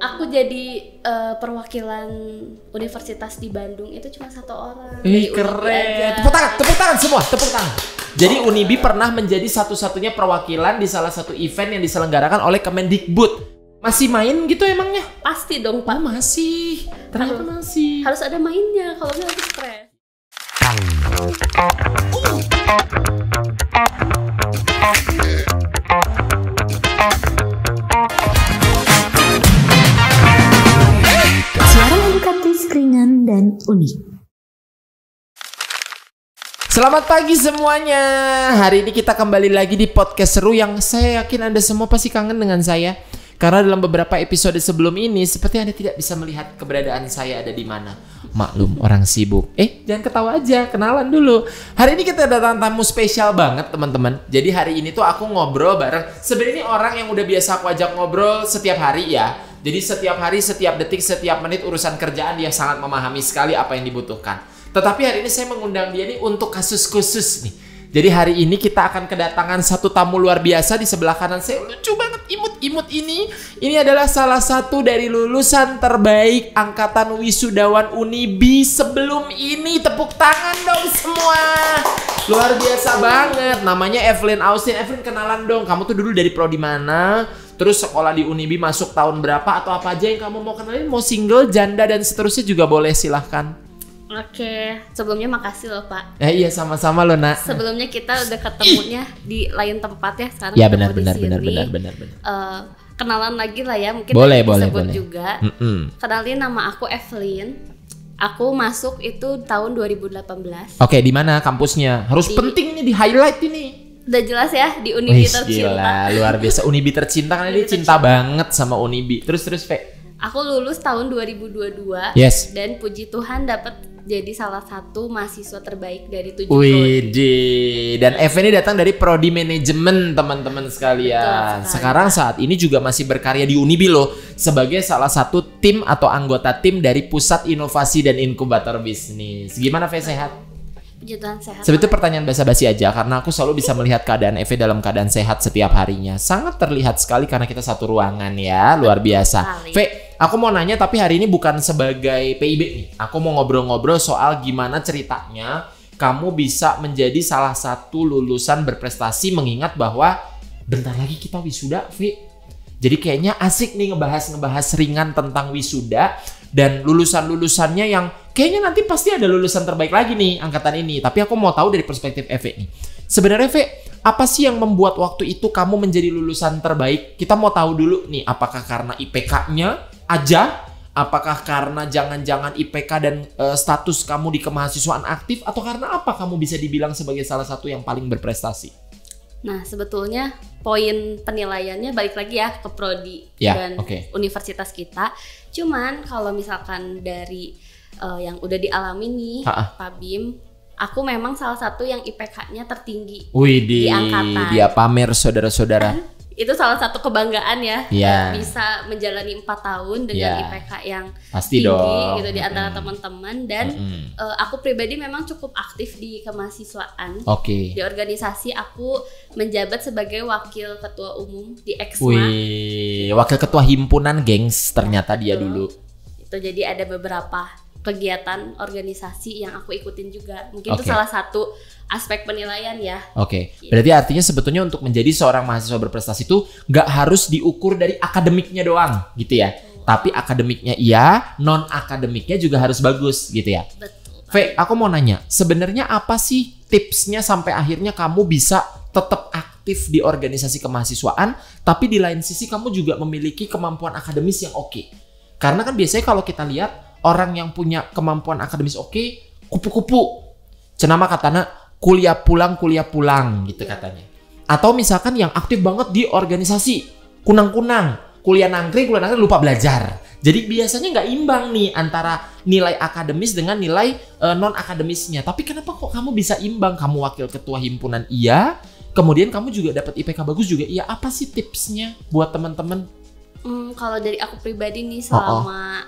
aku jadi perwakilan universitas di Bandung itu cuma 1 orang. Keren. Tepuk tangan semua, tepuk tangan. Jadi Unibi pernah menjadi satu-satunya perwakilan di salah satu event yang diselenggarakan oleh Kemendikbud. Masih main gitu emangnya? Pasti dong Pak. Masih. Ternyata masih. Harus ada mainnya, kalau nggak nanti stres. Siaran edukatif ringan dan unik. Selamat pagi semuanya. Hari ini kita kembali lagi di podcast seru yang saya yakin Anda semua pasti kangen dengan saya. Karena dalam beberapa episode sebelum ini seperti Anda tidak bisa melihat keberadaan saya ada di mana. Maklum, orang sibuk. Jangan ketawa aja, kenalan dulu. Hari ini kita datang tamu spesial banget teman-teman. Jadi hari ini tuh aku ngobrol bareng. Sebenarnya ini orang yang udah biasa aku ajak ngobrol setiap hari ya. Jadi setiap hari, setiap detik, setiap menit urusan kerjaan dia sangat memahami sekali apa yang dibutuhkan. Tetapi hari ini saya mengundang dia nih untuk kasus khusus nih. Jadi hari ini kita akan kedatangan satu tamu luar biasa di sebelah kanan saya. Lucu banget imut-imut ini. Ini adalah salah satu dari lulusan terbaik angkatan wisudawan Unibi sebelum ini. Tepuk tangan dong semua. Luar biasa banget. Namanya Evelyn Austin. Evelyn, kenalan dong. Kamu tuh dulu dari prodi mana? Terus sekolah di Unibi masuk tahun berapa? Atau apa aja yang kamu mau kenalin? Mau single, janda, dan seterusnya juga boleh, silahkan. Oke, sebelumnya makasih loh Pak. Iya, sama-sama loh nak. Sebelumnya kita udah ketemunya di lain tempat ya, sekarang ya, ketemu benar. Kenalan lagi lah ya, mungkin boleh juga. Kenalin, nama aku Evelyn. Aku masuk itu tahun 2018. Oke, di mana kampusnya? Harus penting nih di highlight ini. Udah jelas ya, di Unibi tercinta. Gila, luar biasa. Unibi tercinta kan ini cinta banget sama Unibi. Terus Fe. Aku lulus tahun 2022. Yes. Dan puji Tuhan dapat jadi salah satu mahasiswa terbaik dari 7 prodi. Widih. Dan Eva ini datang dari prodi manajemen teman-teman sekalian. Sekarang saat ini juga masih berkarya di Unibi loh sebagai salah satu tim atau anggota tim dari Pusat Inovasi dan Inkubator Bisnis. Gimana Fe, sehat? Puji Tuhan sehat. Sebetulnya pertanyaan basa-basi aja karena aku selalu bisa melihat keadaan Eva dalam keadaan sehat setiap harinya. Sangat terlihat sekali karena kita satu ruangan ya, luar biasa. Fe, aku mau nanya tapi hari ini bukan sebagai PIB nih. Aku mau ngobrol-ngobrol soal gimana ceritanya kamu bisa menjadi salah satu lulusan berprestasi mengingat bahwa bentar lagi kita wisuda, Fe. Jadi kayaknya asik nih ngebahas ringan tentang wisuda dan lulusan-lulusannya yang kayaknya nanti pasti ada lulusan terbaik lagi nih angkatan ini. Tapi aku mau tahu dari perspektif Eve nih. Sebenarnya Eve, apa sih yang membuat waktu itu kamu menjadi lulusan terbaik? Kita mau tahu dulu nih, apakah karena IPK-nya aja? Apakah karena jangan-jangan IPK dan status kamu di kemahasiswaan aktif? Atau karena apa kamu bisa dibilang sebagai salah satu yang paling berprestasi? Nah, sebetulnya poin penilaiannya balik lagi ya ke prodi dan universitas kita. Cuman kalau misalkan dari yang udah dialami nih Pak Bim, aku memang salah satu yang IPK-nya tertinggi di angkatan. Dia pamer saudara-saudara. Itu salah satu kebanggaan ya. Bisa menjalani 4 tahun dengan IPK yang pasti tinggi dong. Gitu di antara teman-teman. Dan aku pribadi memang cukup aktif di kemahasiswaan. Di organisasi aku menjabat sebagai wakil ketua umum di EXMA. Wakil ketua himpunan gengs ternyata dia dulu. Itu jadi ada beberapa kegiatan organisasi yang aku ikutin juga. Mungkin itu salah satu aspek penilaian ya. Berarti artinya sebetulnya untuk menjadi seorang mahasiswa berprestasi itu gak harus diukur dari akademiknya doang gitu ya. Tapi akademiknya iya, non akademiknya juga harus bagus gitu ya. Betul. Fe, aku mau nanya, sebenarnya apa sih tipsnya sampai akhirnya kamu bisa tetap aktif di organisasi kemahasiswaan, tapi di lain sisi kamu juga memiliki kemampuan akademis yang oke? Karena kan biasanya kalau kita lihat orang yang punya kemampuan akademis kupu-kupu. Cenama katanya kuliah pulang gitu katanya. Atau misalkan yang aktif banget di organisasi, kunang-kunang, kuliah nangkring lupa belajar. Jadi biasanya nggak imbang nih antara nilai akademis dengan nilai non akademisnya. Tapi kenapa kok kamu bisa imbang? Kamu wakil ketua himpunan iya, kemudian kamu juga dapat IPK bagus juga iya. Apa sih tipsnya buat teman-teman? Kalau dari aku pribadi nih selama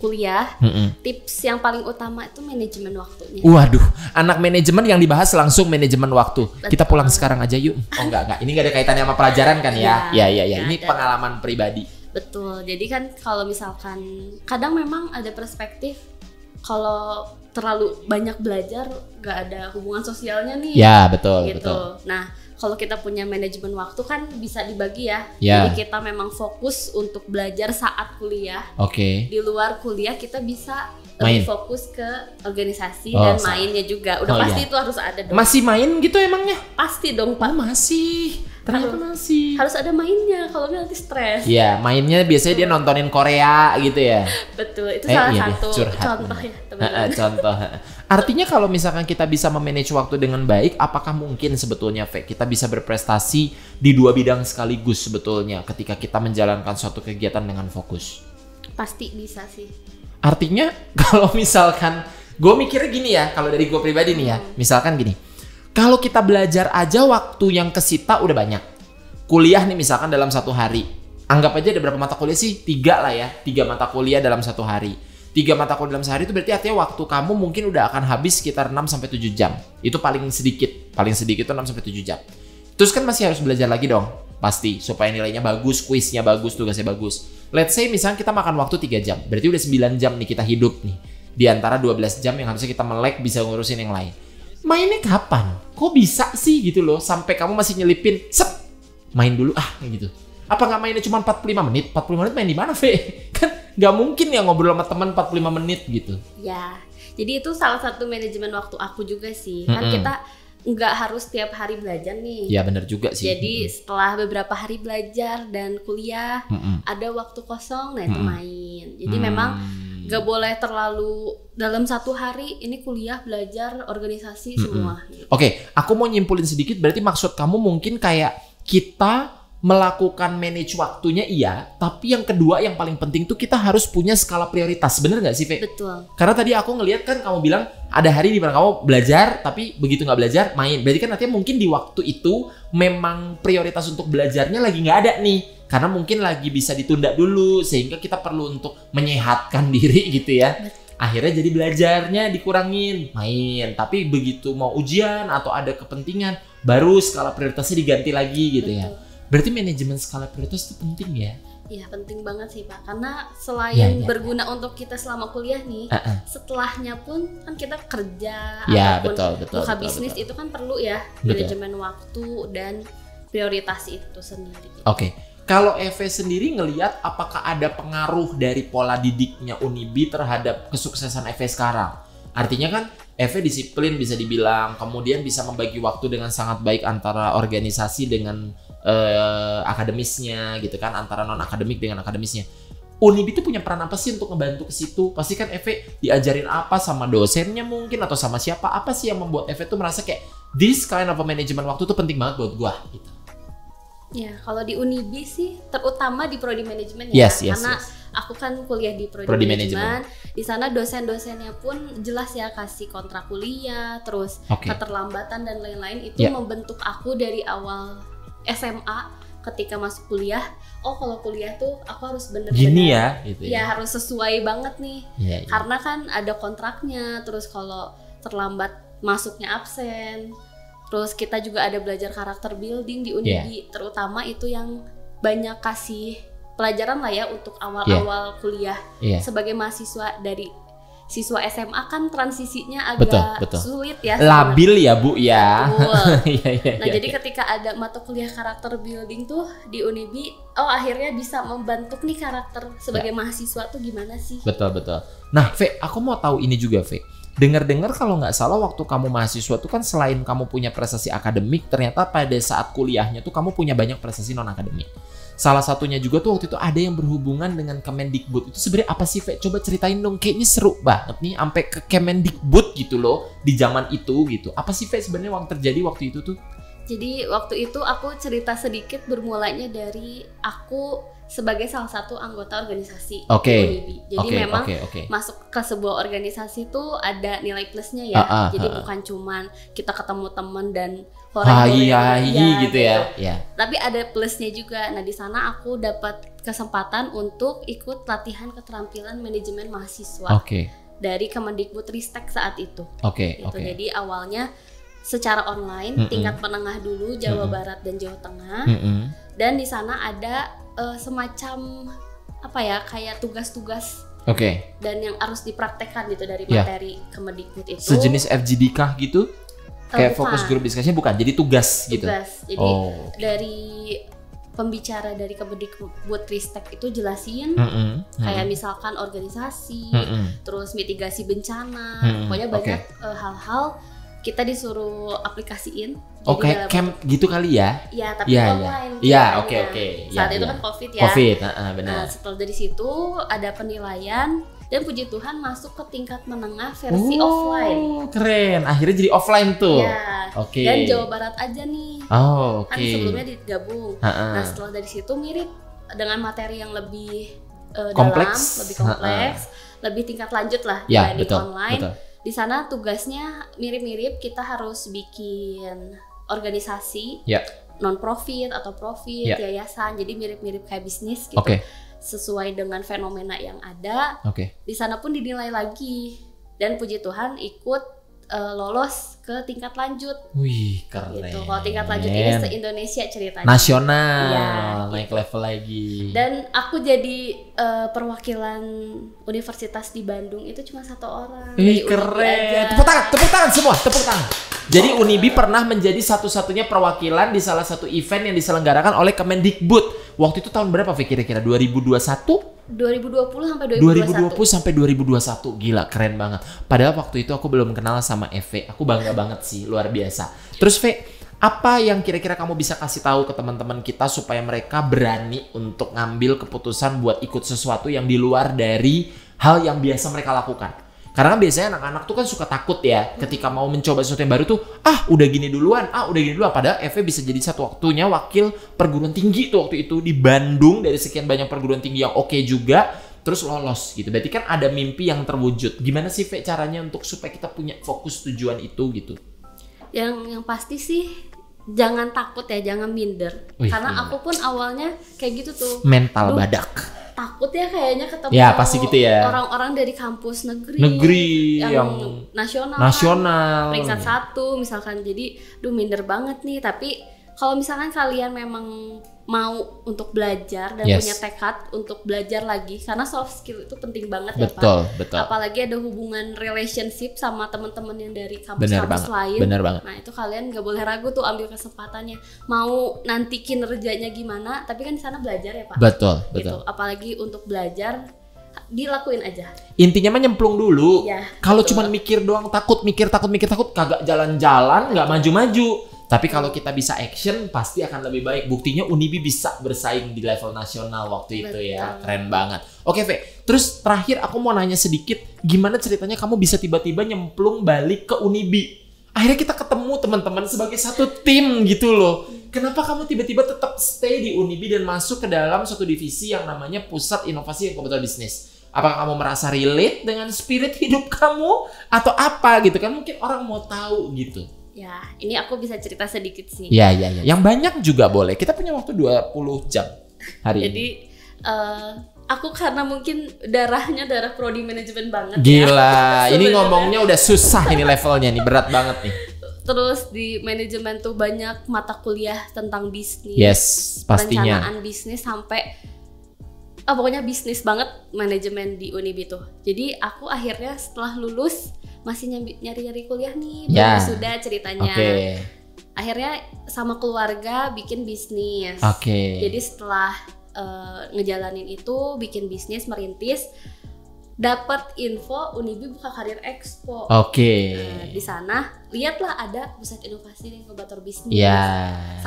kuliah, tips yang paling utama itu manajemen waktunya. Waduh, anak manajemen yang dibahas langsung manajemen waktu. Betul. Kita pulang sekarang aja yuk. Ini nggak ada kaitannya sama pelajaran kan ya? Ya. Ini pengalaman pribadi. Betul. Jadi kan kalau misalkan kadang memang ada perspektif kalau terlalu banyak belajar gak ada hubungan sosialnya nih. Ya betul. Gitu. Betul. Nah kalau kita punya manajemen waktu kan bisa dibagi ya. Ya. Jadi kita memang fokus untuk belajar saat kuliah. Oke. Di luar kuliah kita bisa main. lebih fokus ke organisasi dan mainnya juga. Udah pasti itu harus ada dong. Masih main gitu emangnya? Pasti dong Pak. Masih. Ternyata masih. Harus ada mainnya, kalau nggak nanti stres. Iya, mainnya biasanya dia nontonin Korea gitu ya. Betul, itu salah satu contoh ya teman-teman. Contoh. Artinya kalau misalkan kita bisa memanage waktu dengan baik, apakah mungkin sebetulnya kita bisa berprestasi di 2 bidang sekaligus sebetulnya ketika kita menjalankan suatu kegiatan dengan fokus? Pasti bisa sih. Artinya kalau misalkan, gue mikirnya gini ya, kalau dari gue pribadi nih ya, misalkan gini. Kalau kita belajar aja waktu yang kesita udah banyak. Kuliah nih misalkan dalam 1 hari. Anggap aja ada berapa mata kuliah sih? 3 lah ya. 3 mata kuliah dalam 1 hari. 3 mata kuliah dalam sehari itu berarti artinya waktu kamu mungkin udah akan habis sekitar 6-7 jam. Itu paling sedikit. Paling sedikit itu 6-7 jam. Terus kan masih harus belajar lagi dong. Pasti. Supaya nilainya bagus, kuisnya bagus, tugasnya bagus. Let's say misalnya kita makan waktu 3 jam. Berarti udah 9 jam nih kita hidup nih. Di antara 12 jam yang harusnya kita melek bisa ngurusin yang lain. Mainnya kapan? Kok bisa sih gitu loh sampai kamu masih nyelipin main dulu gitu. Apa nggak mainnya cuma 45 menit? 45 menit main di mana, Ve? Kan nggak mungkin ya ngobrol sama teman 45 menit gitu. Ya, jadi itu salah satu manajemen waktu aku juga sih. Kan kita nggak harus tiap hari belajar nih. Ya benar juga sih. Jadi setelah beberapa hari belajar dan kuliah ada waktu kosong, nah itu main. Jadi memang gak boleh terlalu dalam 1 hari ini kuliah, belajar, organisasi semua. Gitu. Oke, aku mau nyimpulin sedikit. Berarti maksud kamu mungkin kayak kita melakukan manage waktunya iya, tapi yang kedua yang paling penting tuh kita harus punya skala prioritas. Bener nggak sih, Ve? Betul. Karena tadi aku ngelihat kan kamu bilang ada hari di mana kamu belajar, tapi begitu nggak belajar main. Berarti kan artinya mungkin di waktu itu memang prioritas untuk belajarnya lagi nggak ada nih. Karena mungkin lagi bisa ditunda dulu sehingga kita perlu untuk menyehatkan diri gitu ya. Akhirnya jadi belajarnya dikurangin, main. Tapi begitu mau ujian atau ada kepentingan, baru skala prioritasnya diganti lagi gitu. Betul. Ya. Berarti manajemen skala prioritas itu penting ya? Iya penting banget sih Pak. Karena selain berguna untuk kita selama kuliah nih, setelahnya pun kan kita kerja ataupun buka bisnis itu kan perlu ya manajemen waktu dan prioritas itu sendiri. Oke. Kalau Eve sendiri ngelihat apakah ada pengaruh dari pola didiknya Unibi terhadap kesuksesan Eve sekarang? Artinya kan Eve disiplin bisa dibilang, kemudian bisa membagi waktu dengan sangat baik antara organisasi dengan akademisnya gitu kan, antara non akademik dengan akademisnya. Unibi itu punya peran apa sih untuk ngebantu ke situ? Pasti kan Eve diajarin apa sama dosennya mungkin atau sama siapa? Apa sih yang membuat Eve tuh merasa kayak this kind of a management waktu tuh penting banget buat gua gitu? Ya, kalau di Unibi sih terutama di prodi manajemen ya, karena aku kan kuliah di prodi manajemen. Di sana dosen-dosennya pun jelas ya kasih kontrak kuliah, terus keterlambatan dan lain-lain itu membentuk aku dari awal SMA ketika masuk kuliah. Oh, kalau kuliah tuh aku harus bener-bener gini ya, gitu ya harus sesuai banget nih. Karena kan ada kontraknya, terus kalau terlambat masuknya absen. Terus kita juga ada belajar karakter building di Unibi, terutama itu yang banyak kasih pelajaran lah ya untuk awal-awal kuliah. Sebagai mahasiswa dari siswa SMA kan transisinya agak sulit ya. Labil ya Bu ya. Nah jadi ketika ada mata kuliah karakter building tuh di Unibi, akhirnya bisa membentuk nih karakter sebagai mahasiswa tuh gimana sih? Betul. Nah Ve, aku mau tahu ini juga Ve. Dengar-dengar kalau nggak salah waktu kamu mahasiswa tuh kan selain kamu punya prestasi akademik, ternyata pada saat kuliahnya tuh kamu punya banyak prestasi non-akademik. Salah satunya juga tuh waktu itu ada yang berhubungan dengan Kemendikbud. Itu sebenarnya apa sih, Ve? Coba ceritain dong, kayaknya seru banget nih sampai ke Kemendikbud gitu loh di zaman itu gitu. Apa sih, Ve, sebenarnya yang terjadi waktu itu tuh? Jadi waktu itu aku cerita sedikit bermulanya dari aku sebagai salah satu anggota organisasi di Unibi. Jadi memang masuk ke sebuah organisasi tuh ada nilai plusnya ya. Jadi bukan cuman kita ketemu teman dan gitu ya. Tapi ada plusnya juga. Nah, di sana aku dapat kesempatan untuk ikut latihan keterampilan manajemen mahasiswa. Dari Kemendikbudristek saat itu. Jadi awalnya secara online, tingkat menengah dulu Jawa Barat dan Jawa Tengah. Dan di sana ada semacam apa ya, kayak tugas-tugas. Dan yang harus dipraktekkan gitu dari materi Kemendikbud itu. Sejenis FGD kah gitu? Kayak fokus group discussion bukan, jadi tugas gitu. Jadi dari pembicara dari Kemendikbud Ristek itu jelasin kayak misalkan organisasi, terus mitigasi bencana, pokoknya banyak hal-hal kita disuruh aplikasiin. Kayak camp gitu kali ya? Iya, tapi online. Iya, oke. Saat itu kan COVID ya. Benar. Nah, setelah dari situ ada penilaian dan puji Tuhan masuk ke tingkat menengah versi offline. Keren. Akhirnya jadi offline tuh. Iya. Dan Jawa Barat aja nih. Kan sebelumnya digabung. Nah, setelah dari situ mirip dengan materi yang lebih kompleks, lebih kompleks, lebih tingkat lanjut lah dibanding online. Betul. Di sana tugasnya mirip-mirip, kita harus bikin organisasi non-profit atau profit, yayasan, jadi mirip-mirip kayak bisnis gitu. Sesuai dengan fenomena yang ada. Di sana pun dinilai lagi dan puji Tuhan ikut lolos ke tingkat lanjut. Wih, keren. Gitu. Kalau tingkat lanjut ini se-Indonesia ceritanya. Nasional, naik level lagi. Dan aku jadi perwakilan universitas di Bandung itu cuma 1 orang. Keren. Tepuk tangan semua, tepuk tangan. Jadi Unibi pernah menjadi satu-satunya perwakilan di salah satu event yang diselenggarakan oleh Kemendikbud. Waktu itu tahun berapa kira-kira? 2021? 2020 sampai 2021. 2020 sampai 2021. Gila, keren banget. Padahal waktu itu aku belum kenal sama Eve. Aku bangga banget sih, luar biasa. Terus Ve, apa yang kira-kira kamu bisa kasih tahu ke teman-teman kita supaya mereka berani untuk ngambil keputusan buat ikut sesuatu yang di luar dari hal yang biasa mereka lakukan? Karena kan biasanya anak-anak tuh kan suka takut ya ketika mau mencoba sesuatu yang baru tuh, udah gini duluan. Padahal Eve bisa jadi satu waktunya wakil perguruan tinggi tuh waktu itu di Bandung dari sekian banyak perguruan tinggi yang oke juga, terus lolos gitu. Berarti kan ada mimpi yang terwujud. Gimana sih Ve caranya untuk supaya kita punya fokus tujuan itu gitu? Yang pasti sih jangan takut ya, jangan minder. Karena aku pun awalnya kayak gitu tuh. Mental badak. Takut ya kayaknya ketemu pasti gitu ya. Orang-orang dari kampus negeri yang nasional peringkat 1 misalkan, jadi minder banget nih. Tapi kalau misalkan kalian memang mau untuk belajar dan punya tekad untuk belajar lagi, karena soft skill itu penting banget ya Pak. Betul. Apalagi ada hubungan relationship sama teman-teman yang dari kampus-kampus lain. Bener banget. Nah itu kalian gak boleh ragu tuh, ambil kesempatannya. Mau nanti kinerjanya gimana, tapi kan di sana belajar ya Pak. Betul. Gitu. Apalagi untuk belajar, dilakuin aja. Intinya mah nyemplung dulu. Kalau cuma mikir doang, takut, kagak jalan-jalan, nggak maju-maju. Tapi kalau kita bisa action, pasti akan lebih baik. Buktinya Unibi bisa bersaing di level nasional waktu itu ya. Keren banget. Oke, Ve. Terus terakhir aku mau nanya sedikit, gimana ceritanya kamu bisa tiba-tiba nyemplung balik ke Unibi? Akhirnya kita ketemu teman-teman sebagai satu tim gitu loh. Kenapa kamu tiba-tiba tetap stay di Unibi dan masuk ke dalam suatu divisi yang namanya Pusat Inovasi dan Kompetitor Bisnis? Apakah kamu merasa relate dengan spirit hidup kamu? Atau apa gitu kan? Mungkin orang mau tahu gitu. Ya, ini aku bisa cerita sedikit sih. Iya. Yang banyak juga boleh. Kita punya waktu 20 jam hari ini. Jadi, aku karena mungkin darah prodi manajemen banget. Gila, ini ngomongnya udah susah ini levelnya nih, berat banget nih. Terus di manajemen tuh banyak mata kuliah tentang bisnis. Yes, pastinya. Perencanaan bisnis sampai pokoknya bisnis banget manajemen di Unibi tuh. Jadi aku akhirnya setelah lulus masih nyari-nyari kuliah nih, baru sudah ceritanya. Akhirnya sama keluarga bikin bisnis. Jadi setelah ngejalanin itu, bikin bisnis, merintis, dapat info Unibi buka Karir Expo. Di sana lihatlah ada Pusat Inovasi dan Inkubator Bisnis.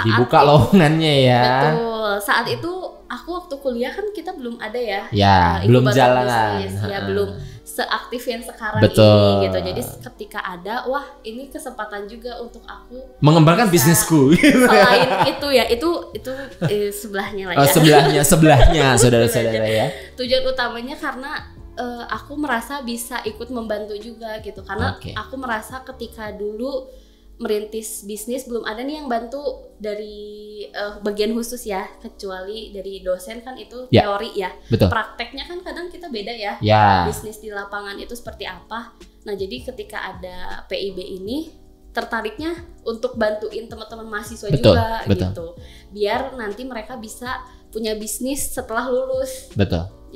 Dibuka lowongannya ya. Betul. Saat itu aku waktu kuliah kan kita belum ada ya. Belum jalan. Belum seaktif yang sekarang ini gitu. Jadi ketika ada, wah ini kesempatan juga untuk aku mengembangkan bisnisku. Selain itu ya, itu sebelahnya lah ya. Sebelahnya saudara-saudara ya. Tujuan utamanya karena aku merasa bisa ikut membantu juga gitu. Karena aku merasa ketika dulu merintis bisnis belum ada nih yang bantu dari bagian khusus ya, kecuali dari dosen kan itu teori ya. Betul. Prakteknya kan kadang kita beda ya. Bisnis di lapangan itu seperti apa. Nah jadi ketika ada PIB ini tertariknya untuk bantuin teman-teman mahasiswa juga gitu. Biar nanti mereka bisa punya bisnis setelah lulus.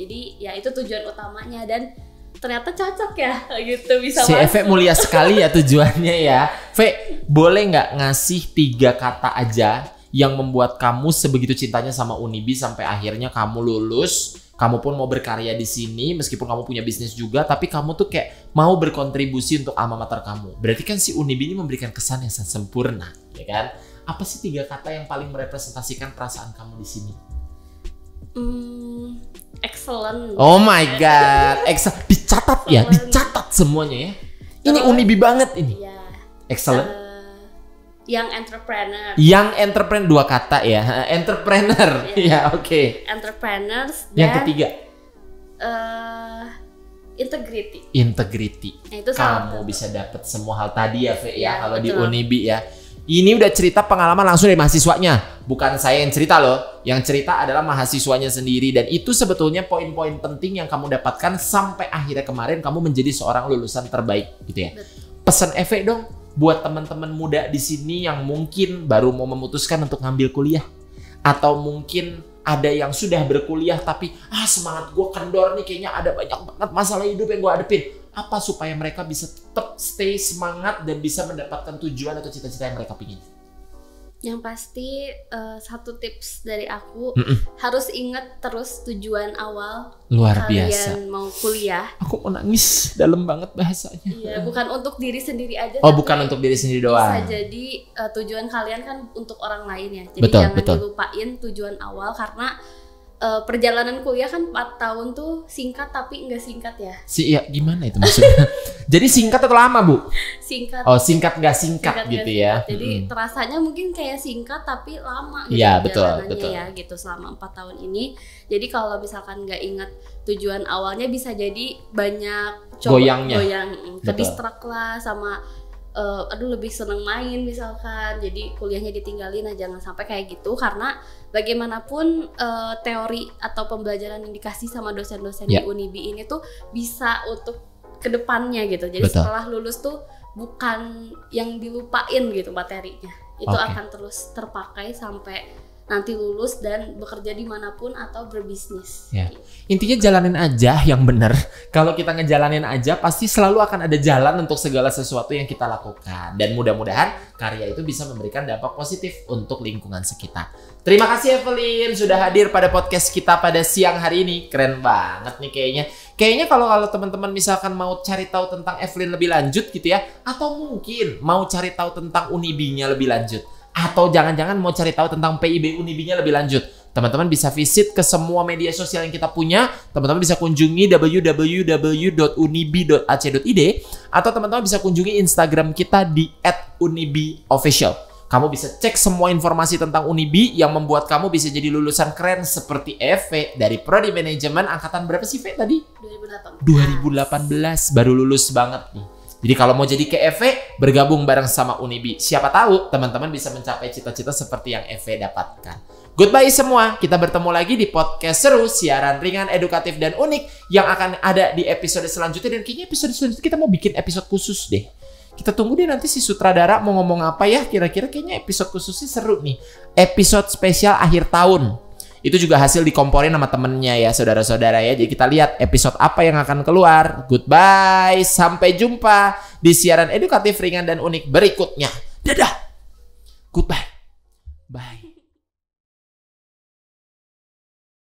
Jadi ya itu tujuan utamanya dan ternyata cocok ya gitu bisa si Eve mulia sekali ya tujuannya ya. Ve, boleh nggak ngasih 3 kata aja yang membuat kamu sebegitu cintanya sama Unibi sampai akhirnya kamu lulus, kamu pun mau berkarya di sini meskipun kamu punya bisnis juga, tapi kamu tuh kayak mau berkontribusi untuk alma mater kamu. Berarti kan si Unibi ini memberikan kesan yang sangat sempurna, ya kan? Apa sih 3 kata yang paling merepresentasikan perasaan kamu di sini? Excellent. Oh my god, dicatat ya, dicatat semuanya ya. Ini Unibi banget ini. Ya. Excellent. Young entrepreneur. Young entrepreneur, 2 kata ya. Entrepreneur. Ya, oke. Entrepreneurs. Yang ketiga. Integrity. Integrity. Nah, itu kamu bisa dapat semua hal tadi ya, Ve, ya kalau di Unibi ya. Ini udah cerita pengalaman langsung dari mahasiswanya. Bukan saya yang cerita loh. Yang cerita adalah mahasiswanya sendiri. Dan itu sebetulnya poin-poin penting yang kamu dapatkan sampai akhirnya kemarin kamu menjadi seorang lulusan terbaik gitu ya. Pesan Eve dong buat teman-teman muda di sini yang mungkin baru mau memutuskan untuk ngambil kuliah. Atau mungkin ada yang sudah berkuliah tapi semangat gue kendor nih, kayaknya ada banyak banget masalah hidup yang gue hadepin. Apa supaya mereka bisa tetap stay semangat dan bisa mendapatkan tujuan atau cita-cita yang mereka pingin? Yang pasti satu tips dari aku, harus ingat terus tujuan awal. Luar kalian biasa. Mau kuliah. Aku mau nangis, dalam banget bahasanya. Iya, bukan untuk diri sendiri aja. Oh, bukan untuk diri sendiri doang. Bisa jadi tujuan kalian kan untuk orang lain ya. Jadi jangan dilupain tujuan awal karena perjalanan kuliah kan 4 tahun tuh singkat tapi nggak singkat ya. Iya, gimana itu maksudnya? Jadi singkat atau lama, Bu? Singkat. Oh, singkat nggak singkat gitu ya. Jadi terasanya mungkin kayak singkat tapi lama gitu. Iya, betul. Ya gitu selama 4 tahun ini. Jadi kalau misalkan nggak ingat tujuan awalnya bisa jadi banyak goyang, kedistrak lah sama lebih seneng main misalkan, jadi kuliahnya ditinggalin. Nah jangan sampai kayak gitu karena bagaimanapun teori atau pembelajaran yang dikasih sama dosen-dosen di Unibi ini tuh bisa untuk kedepannya gitu. Jadi setelah lulus tuh bukan yang dilupain gitu materinya, itu akan terus terpakai sampai nanti lulus dan bekerja dimanapun atau berbisnis. Ya. Intinya jalanin aja yang benar. Kalau kita ngejalanin aja, pasti selalu akan ada jalan untuk segala sesuatu yang kita lakukan. Dan mudah-mudahan karya itu bisa memberikan dampak positif untuk lingkungan sekitar. Terima kasih Evelyn sudah hadir pada podcast kita pada siang hari ini. Keren banget nih kayaknya. Kayaknya kalau teman-teman misalkan mau cari tahu tentang Evelyn lebih lanjut gitu ya, atau mungkin mau cari tahu tentang Unibi-nya lebih lanjut, atau jangan-jangan mau cari tahu tentang PIB Unibi-nya lebih lanjut, teman-teman bisa visit ke semua media sosial yang kita punya. Teman-teman bisa kunjungi www.unibi.ac.id atau teman-teman bisa kunjungi Instagram kita di @unibiofficial. Kamu bisa cek semua informasi tentang Unibi yang membuat kamu bisa jadi lulusan keren seperti Eve dari Prodi Manajemen angkatan berapa sih, Ve, tadi? 2018, baru lulus banget nih. Jadi kalau mau jadi kayak Eve, bergabung bareng sama Unibi. Siapa tahu teman-teman bisa mencapai cita-cita seperti yang Eve dapatkan. Goodbye semua, kita bertemu lagi di podcast seru, siaran ringan, edukatif, dan unik yang akan ada di episode selanjutnya. Dan kayaknya episode selanjutnya kita mau bikin episode khusus deh. Kita tunggu deh nanti si sutradara mau ngomong apa ya. Kira-kira kayaknya episode khususnya seru nih. Episode spesial akhir tahun. Itu juga hasil dikomporin sama temennya ya, saudara-saudara ya. Jadi kita lihat episode apa yang akan keluar. Goodbye, sampai jumpa di siaran edukatif ringan dan unik berikutnya. Dadah. Goodbye. Bye.